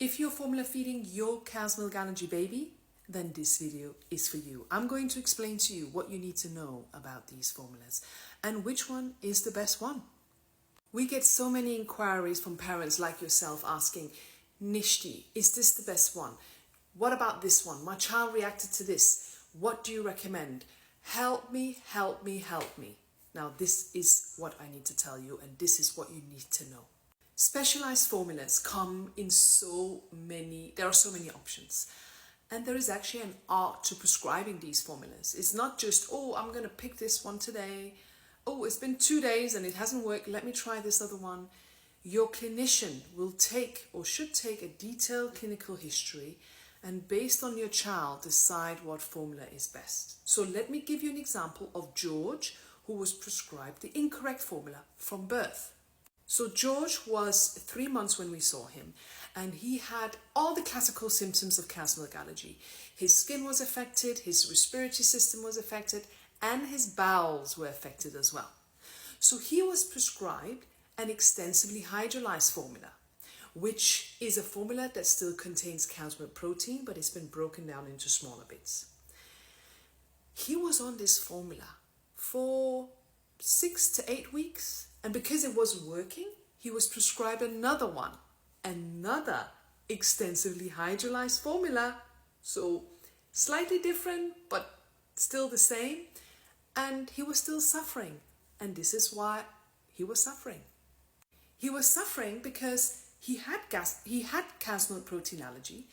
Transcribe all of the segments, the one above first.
If you're formula feeding your cow's milk allergy baby, then this video is for you. I'm going to explain to you what you need to know about these formulas and which one is the best one. We get so many inquiries from parents like yourself asking, Nishti, is this the best one? What about this one? My child reacted to this. What do you recommend? Help me, help me, help me. Now this is what I need to tell you, and this is what you need to know. Specialized formulas come in there are so many options. And there is actually an art to prescribing these formulas. It's not just, oh, I'm going to pick this one today. Oh, it's been 2 days and it hasn't worked. Let me try this other one. Your clinician will take or should take a detailed clinical history and based on your child decide what formula is best. So let me give you an example of George, who was prescribed the incorrect formula from birth. So George was 3 months when we saw him, and he had all the classical symptoms of cow's milk allergy. His skin was affected, his respiratory system was affected, and his bowels were affected as well. So he was prescribed an extensively hydrolyzed formula, which is a formula that still contains cow's milk protein, but it's been broken down into smaller bits. He was on this formula for 6 to 8 weeks. And because it wasn't working, he was prescribed another extensively hydrolyzed formula. So slightly different, but still the same. And he was still suffering. And this is why he was suffering. He was suffering because he had cow's milk protein allergy,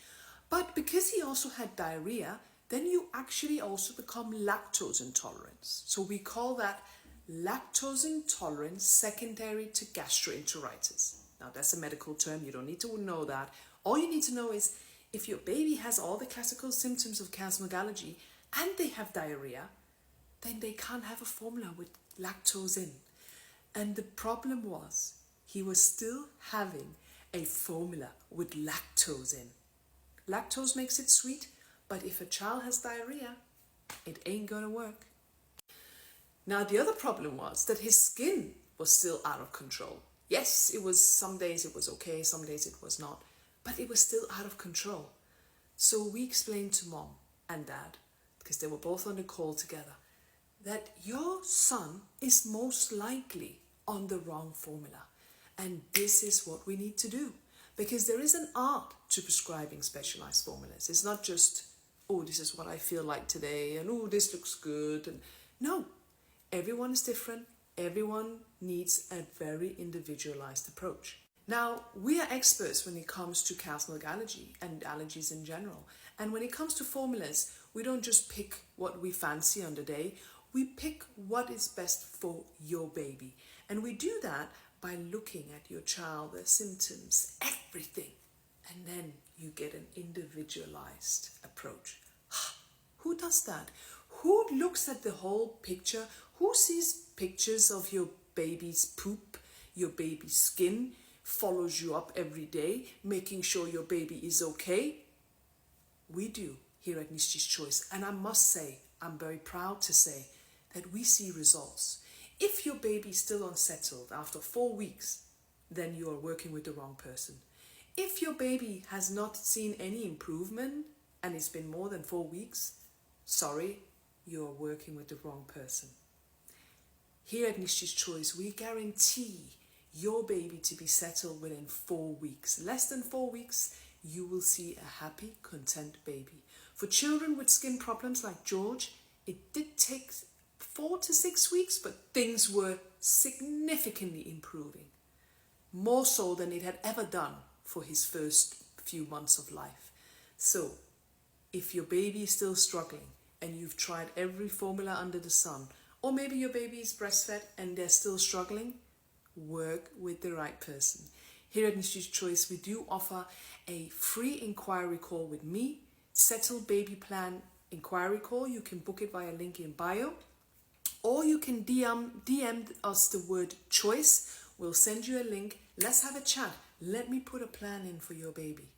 but because he also had diarrhea, then you actually also become lactose intolerant. So we call that lactose intolerance secondary to gastroenteritis. Now that's a medical term, you don't need to know that. All you need to know is if your baby has all the classical symptoms of cow's milk allergy and they have diarrhea, then they can't have a formula with lactose in. And the problem was he was still having a formula with lactose in. Lactose makes it sweet, but if a child has diarrhea, it ain't gonna work. Now, the other problem was that his skin was still out of control. Yes, some days it was okay, some days it was not, but it was still out of control. So we explained to mom and dad, because they were both on the call together, that your son is most likely on the wrong formula. And this is what we need to do, because there is an art to prescribing specialized formulas. It's not just, oh, this is what I feel like today, and oh, this looks good. And no. Everyone is different. Everyone needs a very individualized approach. Now, we are experts when it comes to cow's milk allergy and allergies in general. And when it comes to formulas, we don't just pick what we fancy on the day. We pick what is best for your baby. And we do that by looking at your child, their symptoms, everything. And then you get an individualized approach. Who does that? Who looks at the whole picture? Who sees pictures of your baby's poop, your baby's skin, follows you up every day, making sure your baby is okay? We do here at Nishti's Choice. And I must say, I'm very proud to say that we see results. If your baby is still unsettled after 4 weeks, then you are working with the wrong person. If your baby has not seen any improvement and it's been more than 4 weeks, sorry, you are working with the wrong person. Here at Nishti's Choice, we guarantee your baby to be settled within 4 weeks. Less than 4 weeks, you will see a happy, content baby. For children with skin problems like George, it did take 4 to 6 weeks, but things were significantly improving. More so than it had ever done for his first few months of life. So, if your baby is still struggling and you've tried every formula under the sun, or maybe your baby is breastfed and they're still struggling, work with the right person. Here at Nishti's Choice, we do offer a free inquiry call with me, Settled Baby Plan inquiry call. You can book it via link in bio, or you can DM us the word choice. We'll send you a link. Let's have a chat. Let me put a plan in for your baby.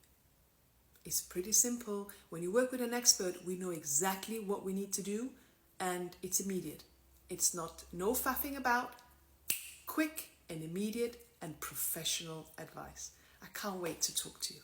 It's pretty simple. When you work with an expert, we know exactly what we need to do, and it's immediate. It's no faffing about, quick and immediate and professional advice. I can't wait to talk to you.